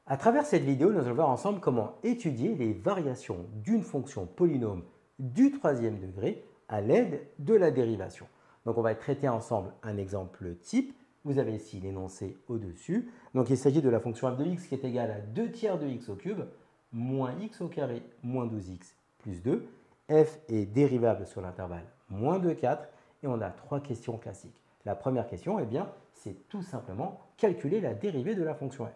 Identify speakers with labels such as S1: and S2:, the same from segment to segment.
S1: À travers cette vidéo, nous allons voir ensemble comment étudier les variations d'une fonction polynôme du troisième degré à l'aide de la dérivation. Donc on va traiter ensemble un exemple type. Vous avez ici l'énoncé au-dessus. Donc il s'agit de la fonction f de x qui est égale à 2 tiers de x au cube moins x au carré moins 12x plus 2. F est dérivable sur l'intervalle moins 2, 4 et on a trois questions classiques. La première question, eh bien, c'est tout simplement calculer la dérivée de la fonction f.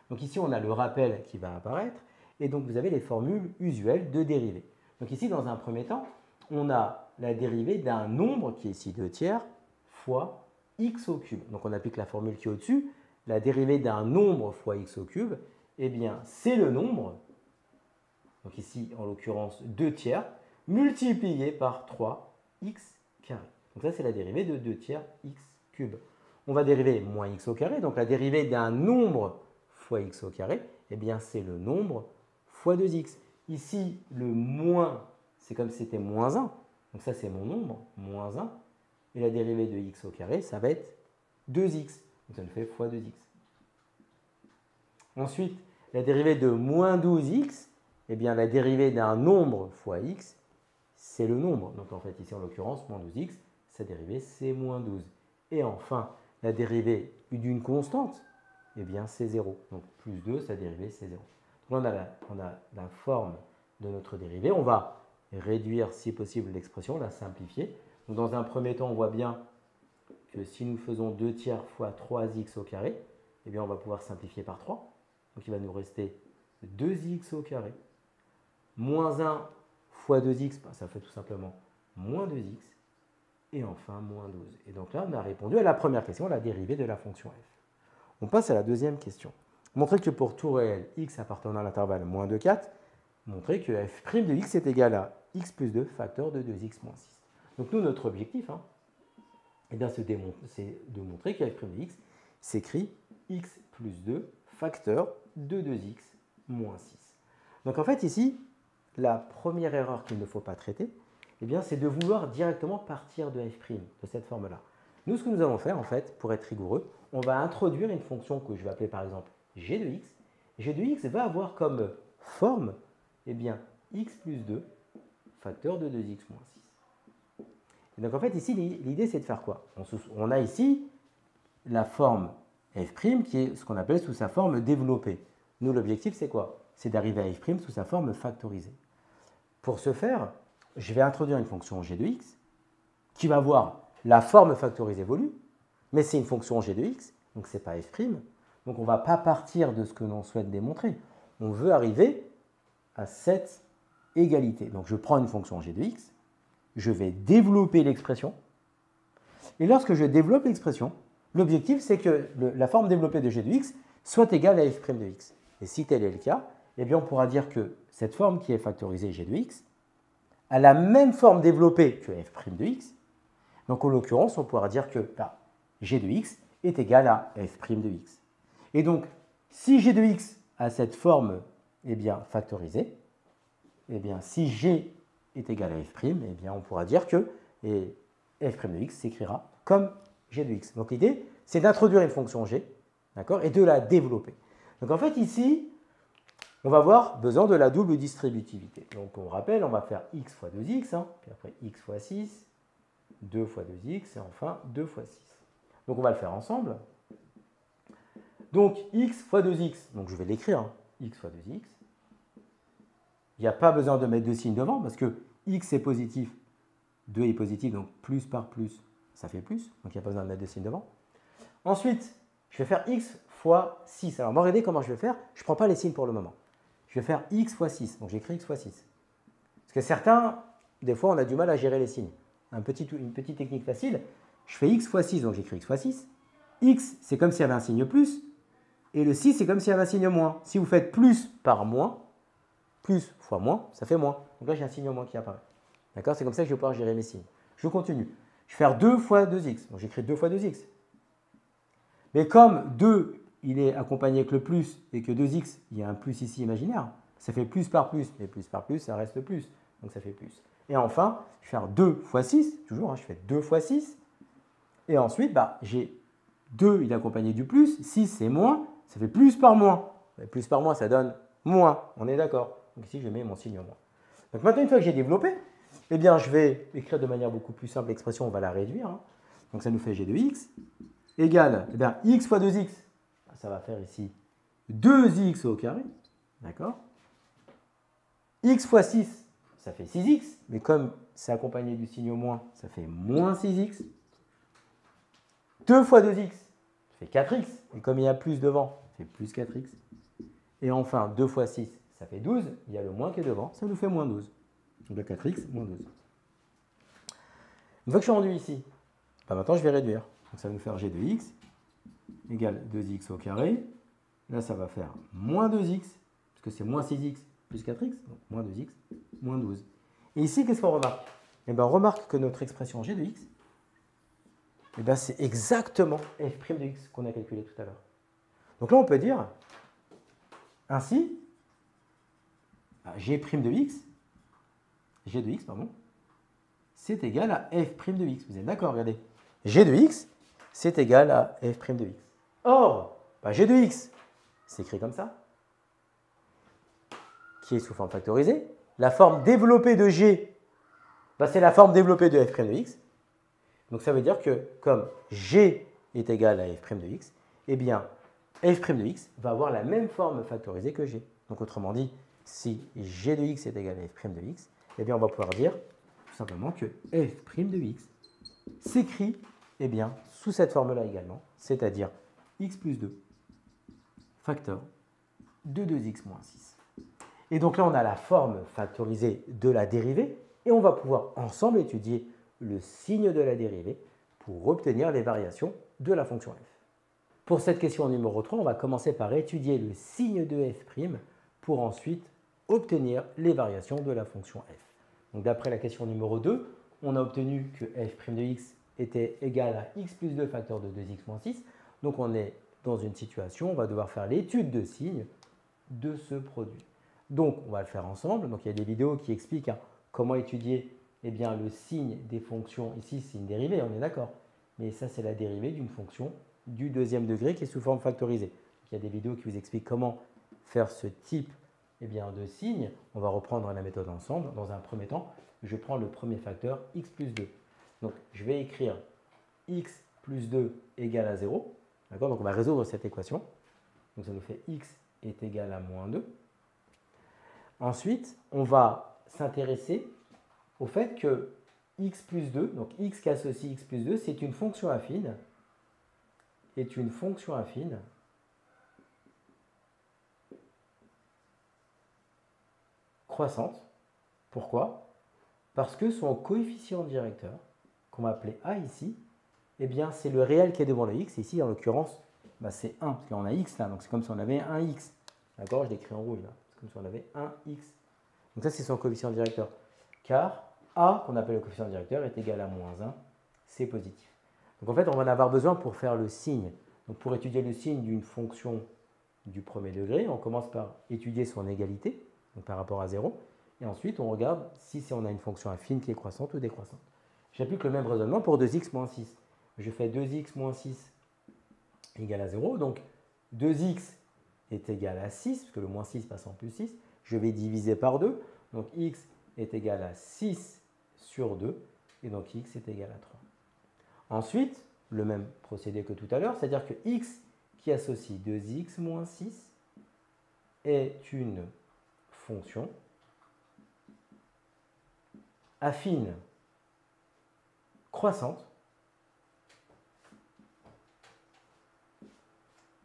S1: Donc ici, on a le rappel qui va apparaître et donc vous avez les formules usuelles de dérivée. Donc ici, dans un premier temps, on a la dérivée d'un nombre qui est ici 2 tiers fois x au cube. Donc on applique la formule qui est au-dessus. La dérivée d'un nombre fois x au cube, eh bien, c'est le nombre, donc ici, en l'occurrence, 2 tiers, multiplié par 3x carré. Donc ça, c'est la dérivée de 2 tiers x cube. On va dériver moins x au carré, donc la dérivée d'un nombre fois x au carré, eh bien, c'est le nombre fois 2x. Ici, le moins, c'est comme si c'était moins 1. Donc ça, c'est mon nombre, moins 1. Et la dérivée de x au carré, ça va être 2x. Donc ça nous fait fois 2x. Ensuite, la dérivée de moins 12x, eh bien, la dérivée d'un nombre fois x, c'est le nombre. Donc en fait, ici, en l'occurrence, moins 12x, sa dérivée, c'est moins 12. Et enfin, la dérivée d'une constante, eh bien, c'est 0. Donc plus 2, sa dérivée, c'est 0. Donc là, on a la forme de notre dérivée. On va réduire, si possible, l'expression, la simplifier. Donc dans un premier temps, on voit bien que si nous faisons 2 tiers fois 3x au carré, eh bien, on va pouvoir simplifier par 3. Donc il va nous rester 2x au carré. Moins 1 fois 2x, ça fait tout simplement moins 2x. Et enfin, moins 12. Et donc là, on a répondu à la première question, la dérivée de la fonction f. On passe à la deuxième question. Montrer que pour tout réel x appartenant à l'intervalle moins 2, 4, montrer que f' de x est égal à x plus 2 facteur de 2x moins 6. Donc nous, notre objectif, eh bien, c'est de montrer que f' de x s'écrit x plus 2 facteur de 2x moins 6. Donc en fait, ici, la première erreur qu'il ne faut pas traiter, eh bien, c'est de vouloir directement partir de f', de cette forme-là. Nous, ce que nous allons faire, en fait, pour être rigoureux, on va introduire une fonction que je vais appeler par exemple g de x. G de x va avoir comme forme, eh bien, x plus 2 facteur de 2x moins 6. Et donc, en fait, ici, l'idée, c'est de faire quoi? On a ici la forme f' qui est ce qu'on appelle sous sa forme développée. Nous, l'objectif, c'est quoi? C'est d'arriver à f' sous sa forme factorisée. Pour ce faire, je vais introduire une fonction g de x qui va avoir la forme factorisée voulue, mais c'est une fonction g de x, donc ce n'est pas f'. Donc on ne va pas partir de ce que l'on souhaite démontrer. On veut arriver à cette égalité. Donc je prends une fonction g de x, je vais développer l'expression, et lorsque je développe l'expression, l'objectif c'est que la forme développée de g de x soit égale à f' de x. Et si tel est le cas, eh bien on pourra dire que cette forme qui est factorisée g de x a la même forme développée que f' de x. Donc en l'occurrence, on pourra dire que g de x est égal à f' de x. Et donc, si g de x a cette forme factorisée, si g est égal à f', on pourra dire que f' de x s'écrira comme g de x. Donc l'idée, c'est d'introduire une fonction g, et de la développer. Donc en fait, ici, on va avoir besoin de la double distributivité. Donc on rappelle, on va faire x fois 2x, puis après x fois 6, 2 fois 2x, et enfin 2 fois 6. Donc on va le faire ensemble. Donc x fois 2x, donc je vais l'écrire, x fois 2x. Il n'y a pas besoin de mettre de signe devant, parce que x est positif, 2 est positif, donc plus par plus, ça fait plus, donc il n'y a pas besoin de mettre de signe devant. Ensuite, je vais faire x fois 6. Alors, regardez comment je vais faire, je ne prends pas les signes pour le moment. Je vais faire x fois 6, donc j'écris x fois 6. Parce que certains, des fois, on a du mal à gérer les signes. Une petite technique facile, je fais x fois 6, donc j'écris x fois 6. X, c'est comme s'il y avait un signe plus, et le 6, c'est comme s'il y avait un signe moins. Si vous faites plus par moins, plus fois moins, ça fait moins. Donc là, j'ai un signe moins qui apparaît. D'accord? C'est comme ça que je vais pouvoir gérer mes signes. Je continue. Je vais faire 2 fois 2x, donc j'écris 2 fois 2x. Mais comme 2, il est accompagné avec le plus, et que 2x, il y a un plus ici imaginaire, ça fait plus par plus, mais plus par plus, ça reste plus, donc ça fait plus. Et enfin, je vais faire 2 fois 6, toujours, je fais 2 fois 6, et ensuite, j'ai 2, il est accompagné du plus, 6 c'est moins, ça fait plus par moins. Et plus par moins, ça donne moins. On est d'accord. Donc ici, je mets mon signe moins. Donc maintenant, une fois que j'ai développé, eh bien, je vais écrire de manière beaucoup plus simple l'expression, on va la réduire. Hein. Donc ça nous fait g de x égale, eh bien, x fois 2x. Ça va faire ici 2x au carré. D'accord? X fois 6, ça fait 6x. Mais comme c'est accompagné du signe moins, ça fait moins 6x. 2 fois 2x, ça fait 4x. Et comme il y a plus devant, ça fait plus 4x. Et enfin, 2 fois 6, ça fait 12. Il y a le moins qui est devant, ça nous fait moins 12. Donc le 4x, moins 12. Une fois que je suis rendu ici, ben maintenant je vais réduire. Donc ça va nous faire g de x égale 2x au carré. Là, ça va faire moins 2x, parce que c'est moins 6x plus 4x, donc moins 2x, moins 12. Et ici, qu'est-ce qu'on remarque? Eh bien, on remarque que notre expression g de x, eh bien, c'est exactement f' de x qu'on a calculé tout à l'heure. Donc là, on peut dire, ainsi, g' de x, c'est égal à f' de x. Vous êtes d'accord? Regardez. G de x, c'est égal à f' de x. Or, g de x, c'est écrit comme ça, qui est sous forme factorisée. La forme développée de g, c'est la forme développée de f' de x. Donc ça veut dire que comme g est égal à f' de x, eh bien f' de x va avoir la même forme factorisée que g. Donc autrement dit, si g de x est égal à f' de x, eh bien on va pouvoir dire tout simplement que f' de x s'écrit eh bien, sous cette forme-là également, c'est-à-dire x plus 2 facteur de 2x moins 6. Et donc là, on a la forme factorisée de la dérivée et on va pouvoir ensemble étudier le signe de la dérivée pour obtenir les variations de la fonction f. Pour cette question numéro 3, on va commencer par étudier le signe de f' pour ensuite obtenir les variations de la fonction f. Donc d'après la question numéro 2, on a obtenu que f' de x était égal à x plus 2 facteur de 2x moins 6. Donc on est dans une situation où on va devoir faire l'étude de signe de ce produit. Donc on va le faire ensemble. Donc il y a des vidéos qui expliquent comment étudier eh bien, le signe des fonctions. Ici, c'est une dérivée, on est d'accord. Mais ça, c'est la dérivée d'une fonction du deuxième degré qui est sous forme factorisée. Donc, il y a des vidéos qui vous expliquent comment faire ce type eh bien, de signe. On va reprendre la méthode ensemble. Dans un premier temps, je prends le premier facteur x plus 2. Donc je vais écrire x plus 2 égale à 0. D'accord? Donc on va résoudre cette équation. Donc ça nous fait x est égal à moins 2. Ensuite, on va s'intéresser au fait que x plus 2, donc x qui associe x plus 2, c'est une fonction affine, croissante. Pourquoi? Parce que son coefficient directeur, qu'on va appeler a ici, eh bien c'est le réel qui est devant le x. Ici, en l'occurrence, c'est 1, parce qu'on a x là, donc c'est comme si on avait un x. D'accord? Je l'écris en rouge là, c'est comme si on avait un x. Donc ça, c'est son coefficient directeur. Car a, qu'on appelle le coefficient directeur, est égal à moins 1, c'est positif. Donc en fait, on va en avoir besoin pour faire le signe. Donc pour étudier le signe d'une fonction du premier degré, on commence par étudier son égalité, donc par rapport à 0, et ensuite on regarde si on a une fonction affine qui est croissante ou décroissante. J'applique le même raisonnement pour 2x moins 6. Je fais 2x moins 6 égale à 0, donc 2x est égal à 6, parce que le moins 6 passe en plus 6, je vais diviser par 2, donc x est égal à 6 sur 2, et donc x est égal à 3. Ensuite, le même procédé que tout à l'heure, c'est-à-dire que x qui associe 2x moins 6 est une fonction affine croissante,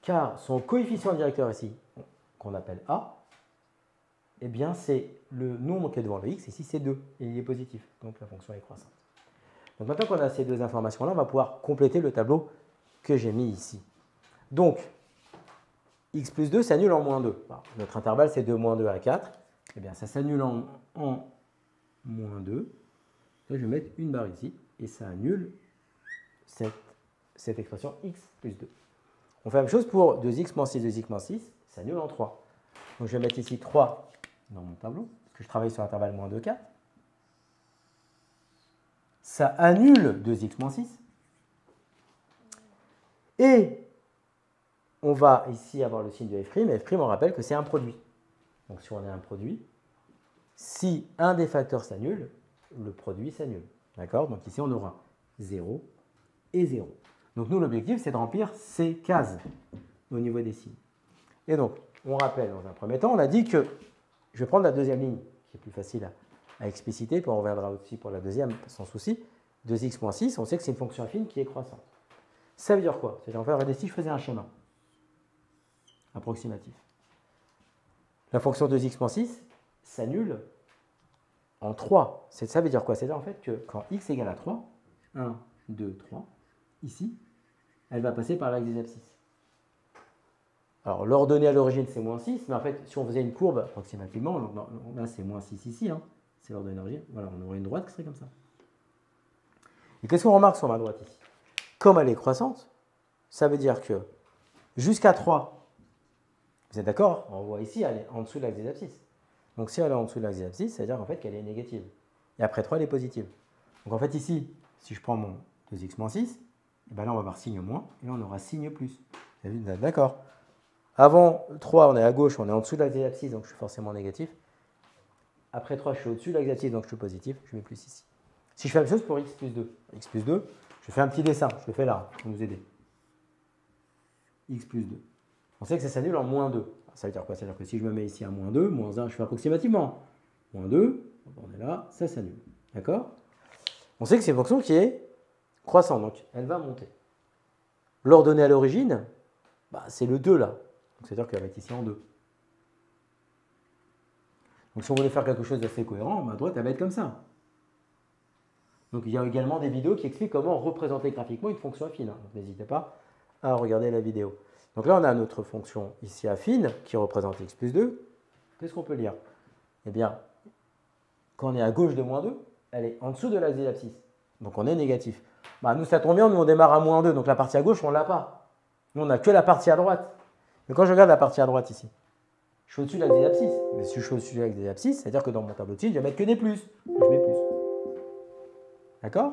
S1: car son coefficient directeur ici, qu'on appelle a, eh bien c'est le nombre qui est devant le x, ici c'est 2, et il est positif, donc la fonction est croissante. Donc maintenant qu'on a ces deux informations-là, on va pouvoir compléter le tableau que j'ai mis ici. Donc, x plus 2 s'annule en moins 2. Alors, notre intervalle, c'est de moins 2 à 4. Eh bien, ça s'annule en moins 2. Là, je vais mettre une barre ici, et ça annule cette expression x plus 2. On fait la même chose pour 2x moins 6, 2x moins 6, ça annule en 3. Donc, je vais mettre ici 3 dans mon tableau, parce que je travaille sur l'intervalle moins 2, 4. Ça annule 2x moins 6. Et on va ici avoir le signe de f', et f', on rappelle que c'est un produit. Donc si on a un produit, si un des facteurs s'annule, le produit s'annule. D'accord? Donc ici, on aura 0 et 0. Donc nous, l'objectif, c'est de remplir ces cases au niveau des signes. Et donc, on rappelle dans un premier temps, on a dit que, je vais prendre la deuxième ligne, qui est plus facile à expliciter, puis on reviendra aussi pour la deuxième, sans souci. 2x moins 6, on sait que c'est une fonction affine qui est croissante. Ça veut dire quoi? C'est en fait, regardez, si je faisais un schéma approximatif. La fonction 2x moins 6 s'annule en 3. Ça veut dire quoi? C'est-à-dire en fait que quand x égale à 3, 1, 2, 3, ici, elle va passer par l'axe des abscisses. Alors, l'ordonnée à l'origine, c'est moins 6, mais en fait, si on faisait une courbe approximativement, donc là, c'est moins 6 ici, hein, c'est l'ordonnée à l'origine, voilà, on aurait une droite qui serait comme ça. Et qu'est-ce qu'on remarque sur ma droite ici? Comme elle est croissante, ça veut dire que jusqu'à 3, vous êtes d'accord? On voit ici, elle est en dessous de l'axe des abscisses. Donc, si elle est en dessous de l'axe des abscisses, ça veut dire en fait qu'elle est négative. Et après 3, elle est positive. Donc, en fait, ici, si je prends mon 2x moins 6, et bien là, on va avoir signe moins, et là, on aura signe plus. Vous êtes d'accord? Avant 3, on est à gauche, on est en dessous de l'axe des abscisses, donc je suis forcément négatif. Après 3, je suis au-dessus de l'axe des abscisses, donc je suis positif, je mets plus ici. Si je fais la même chose pour x plus 2, x plus 2, je fais un petit dessin, je le fais là, pour nous aider. X plus 2. On sait que ça s'annule en moins 2. Ça veut dire quoi? Ça veut dire que si je me mets ici à moins 2, moins 1, je fais approximativement. Moins 2, on est là, ça s'annule. D'accord? On sait que c'est une fonction qui est croissante, donc elle va monter. L'ordonnée à l'origine, bah, c'est le 2 là. C'est-à-dire qu'elle va être ici en 2. Donc si on voulait faire quelque chose d'assez cohérent, ma droite, elle va être comme ça. Donc il y a également des vidéos qui expliquent comment représenter graphiquement une fonction affine. Donc n'hésitez pas à regarder la vidéo. Donc là, on a notre fonction ici affine qui représente x plus 2. Qu'est-ce qu'on peut lire? Eh bien, quand on est à gauche de moins 2, elle est en dessous de l'axe des abscisses. Donc on est négatif. Bah, nous, ça tombe bien, nous on démarre à moins 2, donc la partie à gauche, on ne l'a pas. Nous, on n'a que la partie à droite. Mais quand je regarde la partie à droite ici, je suis au-dessus de l'axe des abscisses. Mais si je suis au-dessus de l'axe des abscisses, c'est-à-dire que dans mon tableau de signe, je vais mettre que des plus. Donc je mets plus. D'accord?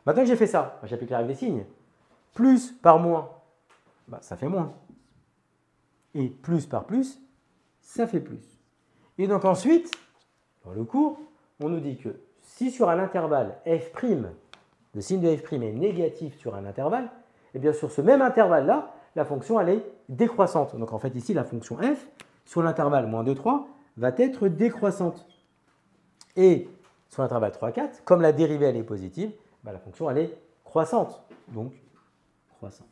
S1: Maintenant que j'ai fait ça, j'applique la règle des signes. Plus par moins, bah, ça fait moins. Et plus par plus, ça fait plus. Et donc ensuite, dans le cours, on nous dit que si sur un intervalle f', le signe de f' est négatif sur un intervalle, et bien sur ce même intervalle-là, la fonction elle est décroissante. Donc en fait ici, la fonction f, sur l'intervalle moins 2, 3, va être décroissante. Et sur l'intervalle 3, 4, comme la dérivée elle est positive, bah, la fonction elle est croissante. Donc croissante.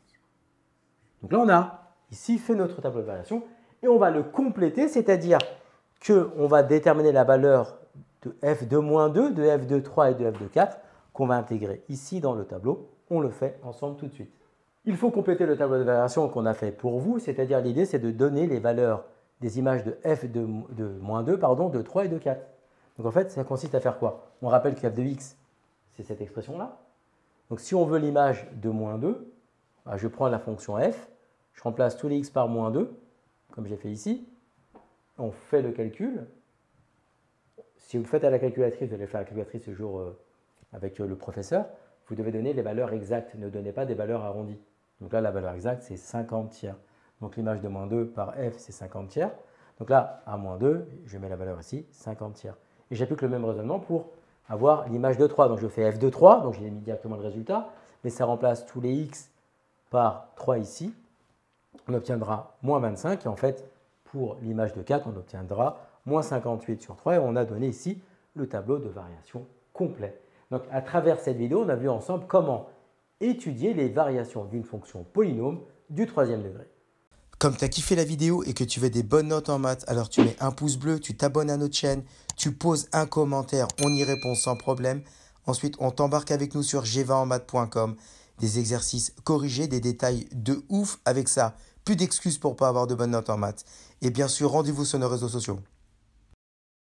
S1: Donc là on a ici fait notre tableau de variation et on va le compléter, c'est-à-dire qu'on va déterminer la valeur de f de moins 2, de f de 3 et de f de 4 qu'on va intégrer ici dans le tableau. On le fait ensemble tout de suite. Il faut compléter le tableau de variation qu'on a fait pour vous, c'est-à-dire l'idée c'est de donner les valeurs des images de f de moins 2, pardon, de 3 et de 4. Donc en fait, ça consiste à faire quoi? On rappelle que f de x, c'est cette expression-là. Donc si on veut l'image de moins 2, bah, je prends la fonction f, je remplace tous les x par moins 2, comme j'ai fait ici. On fait le calcul. Si vous le faites à la calculatrice, vous allez faire la calculatrice ce jour avec le professeur, vous devez donner les valeurs exactes, ne donnez pas des valeurs arrondies. Donc là, la valeur exacte, c'est 50 tiers. Donc l'image de moins 2 par f, c'est 50 tiers. Donc là, à moins 2, je mets la valeur ici, 50 tiers. Et j'applique le même raisonnement pour avoir l'image de 3. Donc je fais f de 3, donc j'ai mis directement le résultat, mais ça remplace tous les x par 3 ici. On obtiendra moins 25, et en fait, pour l'image de 4, on obtiendra moins 58 sur 3, et on a donné ici le tableau de variation complet. Donc à travers cette vidéo, on a vu ensemble comment étudier les variations d'une fonction polynôme du 3e degré.
S2: Comme tu as kiffé la vidéo et que tu veux des bonnes notes en maths, alors tu mets un pouce bleu, tu t'abonnes à notre chaîne, tu poses un commentaire, on y répond sans problème. Ensuite, on t'embarque avec nous sur g20enmaths.com, des exercices corrigés, des détails de ouf avec ça. Plus d'excuses pour ne pas avoir de bonnes notes en maths. Et bien sûr, rendez-vous sur nos réseaux sociaux.